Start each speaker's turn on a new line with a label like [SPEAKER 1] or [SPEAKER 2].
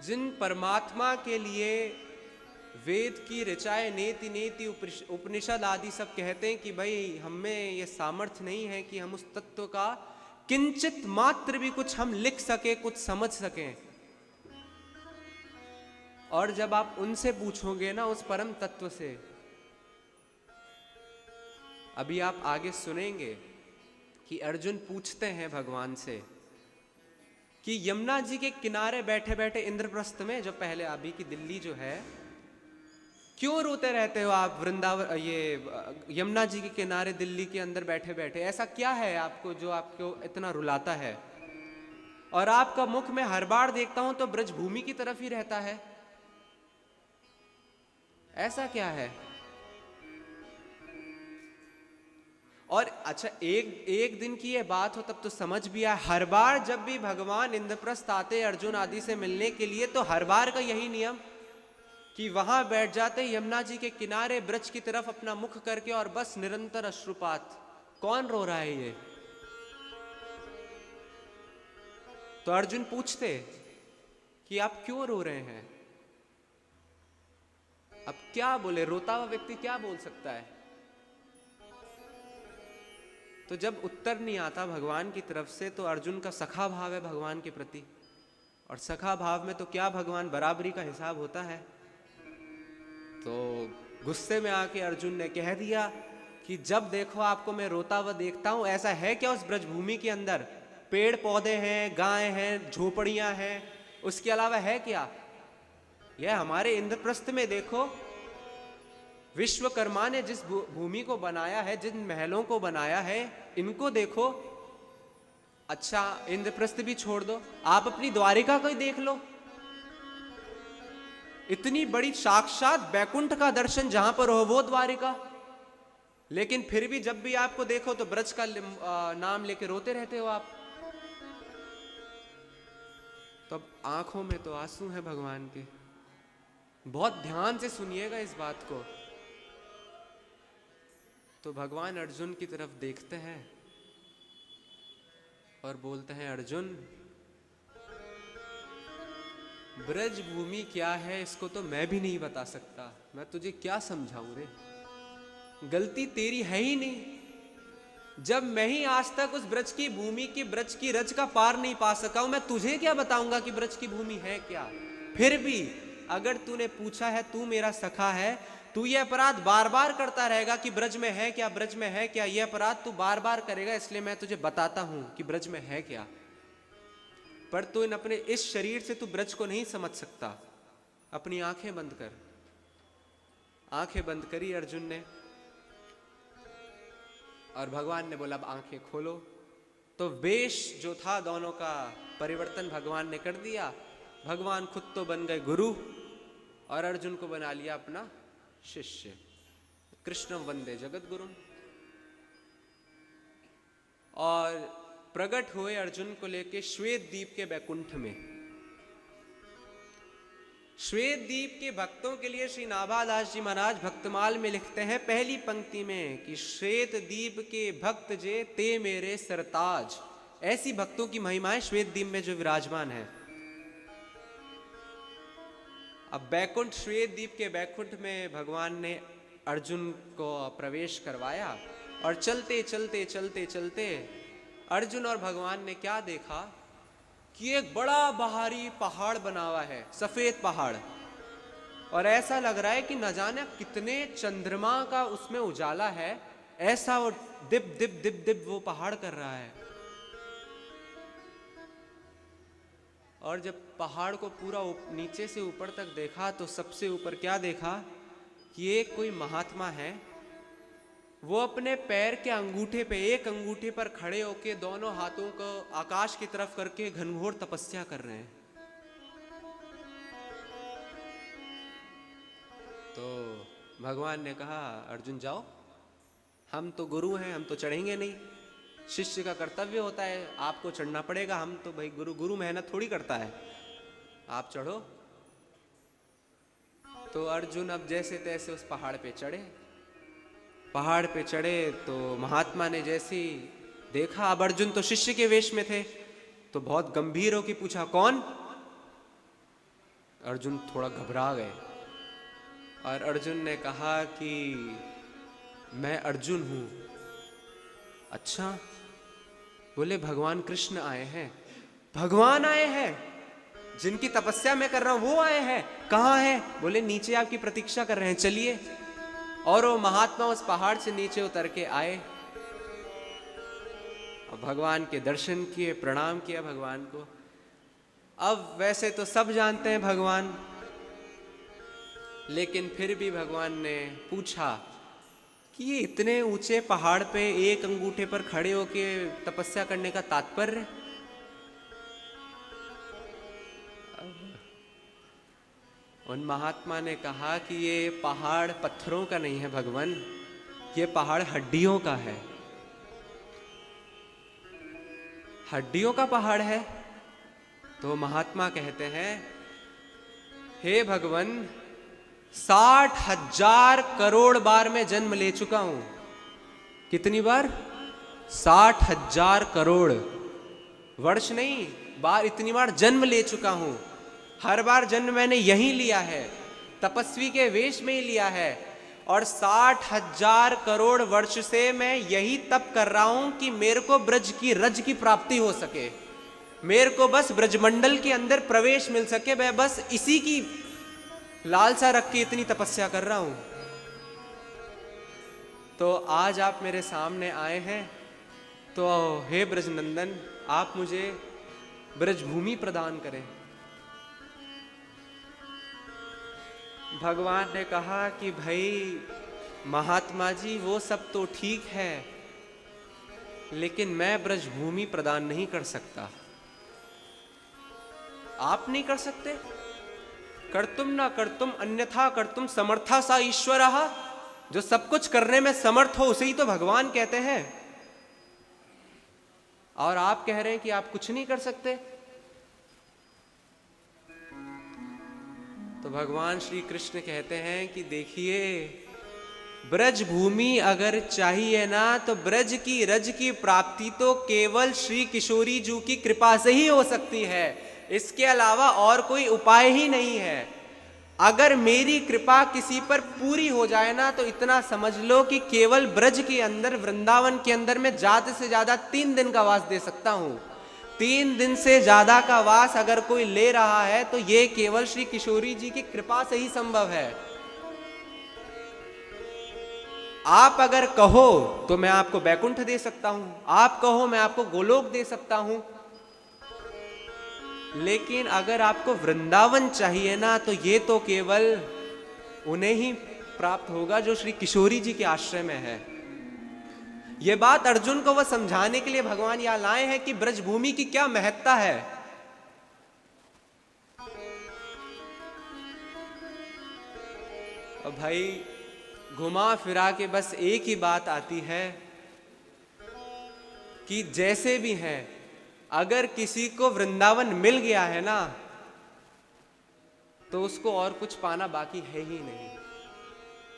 [SPEAKER 1] जिन परमात्मा के लिए वेद की ऋचाएं नेति नेति उपनिषद आदि सब कहते हैं कि भाई हमें ये सामर्थ्य नहीं है कि हम उस तत्व का किंचित मात्र भी कुछ हम लिख सके, कुछ समझ सकें। और जब आप उनसे पूछोगे ना उस परम तत्व से, अभी आप आगे सुनेंगे कि अर्जुन पूछते हैं भगवान से कि यमुना जी के किनारे बैठे बैठे इंद्रप्रस्थ में, जो पहले अभी की दिल्ली जो है, क्यों रोते रहते हो आप वृंदावन, ये यमुना जी के किनारे दिल्ली के अंदर बैठे बैठे? ऐसा क्या है आपको जो आपको इतना रुलाता है? और आपका मुख में हर बार देखता हूं तो ब्रजभूमि की तरफ ही रहता है, ऐसा क्या है? और अच्छा, एक दिन की ये बात हो तब तो समझ भी आया। हर बार जब भी भगवान इंद्रप्रस्थ आते अर्जुन आदि से मिलने के लिए, तो हर बार का यही नियम कि वहां बैठ जाते यमुना जी के किनारे ब्रज की तरफ अपना मुख करके और बस निरंतर अश्रुपात। कौन रो रहा है ये? तो अर्जुन पूछते कि आप क्यों रो रहे हैं? अब क्या बोले, रोता हुआ व्यक्ति क्या बोल सकता है? तो जब उत्तर नहीं आता भगवान की तरफ से, तो अर्जुन का सखा भाव है भगवान के प्रति, और सखा भाव में तो क्या भगवान बराबरी का हिसाब होता है। तो गुस्से में आके अर्जुन ने कह दिया कि जब देखो आपको मैं रोता हुआ देखता हूं, ऐसा है क्या उस ब्रजभूमि के अंदर? पेड़ पौधे हैं, गायें हैं, झोपड़ियां हैं, उसके अलावा है क्या? यह हमारे इंद्रप्रस्थ में देखो, विश्वकर्मा ने जिस भूमि को बनाया है, जिन महलों को बनाया है, इनको देखो। अच्छा, इंद्रप्रस्थ भी छोड़ दो, आप अपनी द्वारिका को ही देख लो। इतनी बड़ी साक्षात बैकुंठ का दर्शन जहां पर हो वो द्वारिका, लेकिन फिर भी जब भी आपको देखो तो ब्रज का नाम लेके रोते रहते हो आप। तो अब आंखों में तो आंसू हैं भगवान के। बहुत ध्यान से सुनिएगा इस बात को। तो भगवान अर्जुन की तरफ देखते हैं और बोलते हैं, अर्जुन, ब्रज भूमि क्या है इसको तो मैं भी नहीं बता सकता, मैं तुझे क्या समझाऊं रे? गलती तेरी है ही नहीं। जब मैं ही आज तक उस ब्रज की भूमि की, ब्रज की रज का पार नहीं पा सका हूं, मैं तुझे क्या बताऊंगा कि ब्रज की भूमि है क्या? फिर भी अगर तूने पूछा है, तू मेरा सखा है, तू ये अपराध बार बार करता रहेगा कि ब्रज में है क्या, ब्रज में है क्या, ये अपराध तू बार बार करेगा, इसलिए मैं तुझे बताता हूं कि ब्रज में है क्या। पर तू अपने इस शरीर से तू ब्रज को नहीं समझ सकता। अपनी आंखें बंद कर। आंखें बंद करी अर्जुन ने, और भगवान ने बोला अब आंखें खोलो। तो वेश जो था दोनों का परिवर्तन भगवान ने कर दिया। भगवान खुद तो बन गए गुरु और अर्जुन को बना लिया अपना शिष्य। कृष्णं वंदे जगत गुरु। और प्रकट हुए अर्जुन को लेके श्वेत द्वीप के बैकुंठ में। श्वेत द्वीप के भक्तों के लिए श्री नाभादास जी महाराज भक्तमाल में लिखते हैं पहली पंक्ति में कि श्वेत द्वीप के भक्त जे ते मेरे सरताज। ऐसी भक्तों की महिमाएं श्वेत द्वीप में जो विराजमान है। अब बैकुंठ, श्वेत द्वीप के बैकुंठ में भगवान ने अर्जुन को प्रवेश करवाया, और चलते चलते चलते चलते अर्जुन और भगवान ने क्या देखा कि एक बड़ा बाहरी पहाड़ बना हुआ है, सफेद पहाड़, और ऐसा लग रहा है कि न जाने कितने चंद्रमा का उसमें उजाला है, ऐसा वो दिप दिप दिप दिप वो पहाड़ कर रहा है। और जब पहाड़ को पूरा नीचे से ऊपर तक देखा तो सबसे ऊपर क्या देखा कि एक कोई महात्मा है, वो अपने पैर के अंगूठे पे, एक अंगूठे पर खड़े होके दोनों हाथों को आकाश की तरफ करके घनघोर तपस्या कर रहे हैं। तो भगवान ने कहा, अर्जुन जाओ, हम तो गुरु हैं, हम तो चढ़ेंगे नहीं। शिष्य का कर्तव्य होता है, आपको चढ़ना पड़ेगा। हम तो भाई गुरु मेहनत थोड़ी करता है, आप चढ़ो। तो अर्जुन अब जैसे तैसे उस पहाड़ पे चढ़े। पहाड़ पे चढ़े तो महात्मा ने जैसे देखा, अब अर्जुन तो शिष्य के वेश में थे, तो बहुत गंभीर होकर पूछा, कौन? अर्जुन थोड़ा घबरा गए और अर्जुन ने कहा कि मैं अर्जुन हूं। अच्छा, बोले भगवान कृष्ण आए हैं। भगवान आए हैं, जिनकी तपस्या मैं कर रहा हूं वो आए हैं। कहां है? बोले नीचे आपकी प्रतीक्षा कर रहे हैं, चलिए। और वो महात्मा उस पहाड़ से नीचे उतर के आए, भगवान के दर्शन किए, प्रणाम किया भगवान को। अब वैसे तो सब जानते हैं भगवान, लेकिन फिर भी भगवान ने पूछा कि ये इतने ऊंचे पहाड़ पे एक अंगूठे पर खड़े होके तपस्या करने का तात्पर्य? उन महात्मा ने कहा कि ये पहाड़ पत्थरों का नहीं है भगवान, ये पहाड़ हड्डियों का है। हड्डियों का पहाड़ है? तो महात्मा कहते हैं, हे भगवान, 60,000 करोड़ बार मैं जन्म ले चुका हूं। कितनी बार? 60,000 करोड़ वर्ष नहीं, बार, इतनी बार जन्म ले चुका हूं। हर बार जन्म मैंने यहीं लिया है, तपस्वी के वेश में ही लिया है। और 60,000 करोड़ वर्ष से मैं यही तप कर रहा हूं कि मेरे को ब्रज की रज की प्राप्ति हो सके, मेरे को बस ब्रजमंडल के अंदर प्रवेश मिल सके। मैं बस इसी की लालसा रख के इतनी तपस्या कर रहा हूं। तो आज आप मेरे सामने आए हैं, तो हे ब्रजनंदन, आप मुझे ब्रजभूमि प्रदान करें। भगवान ने कहा कि भाई महात्मा जी, वो सब तो ठीक है, लेकिन मैं ब्रजभूमि प्रदान नहीं कर सकता। आप नहीं कर सकते? कर्तुम ना कर्तुम अन्यथा कर्तुम समर्था सा ईश्वरः। जो सब कुछ करने में समर्थ हो उसे ही तो भगवान कहते हैं। और आप कह रहे हैं कि आप कुछ नहीं कर सकते। तो भगवान श्री कृष्ण कहते हैं कि देखिए, ब्रज भूमि अगर चाहिए ना, तो ब्रज की रज की प्राप्ति तो केवल श्री किशोरी जी की कृपा से ही हो सकती है। इसके अलावा और कोई उपाय ही नहीं है। अगर मेरी कृपा किसी पर पूरी हो जाए ना, तो इतना समझ लो कि केवल ब्रज के अंदर, वृंदावन के अंदर मैं ज्यादा से ज्यादा 3 दिन का वास दे सकता हूं। 3 दिन से ज्यादा का वास अगर कोई ले रहा है तो ये केवल श्री किशोरी जी की कृपा से ही संभव है। आप अगर कहो तो मैं आपको बैकुंठ दे सकता हूं, आप कहो मैं आपको गोलोक दे सकता हूं, लेकिन अगर आपको वृंदावन चाहिए ना, तो ये तो केवल उन्हें ही प्राप्त होगा जो श्री किशोरी जी के आश्रय में है। ये बात अर्जुन को वह समझाने के लिए भगवान यहां लाए हैं कि ब्रजभूमि की क्या महत्ता है। और भाई घुमा फिरा के बस एक ही बात आती है कि जैसे भी हैं, अगर किसी को वृंदावन मिल गया है ना, तो उसको और कुछ पाना बाकी है ही नहीं।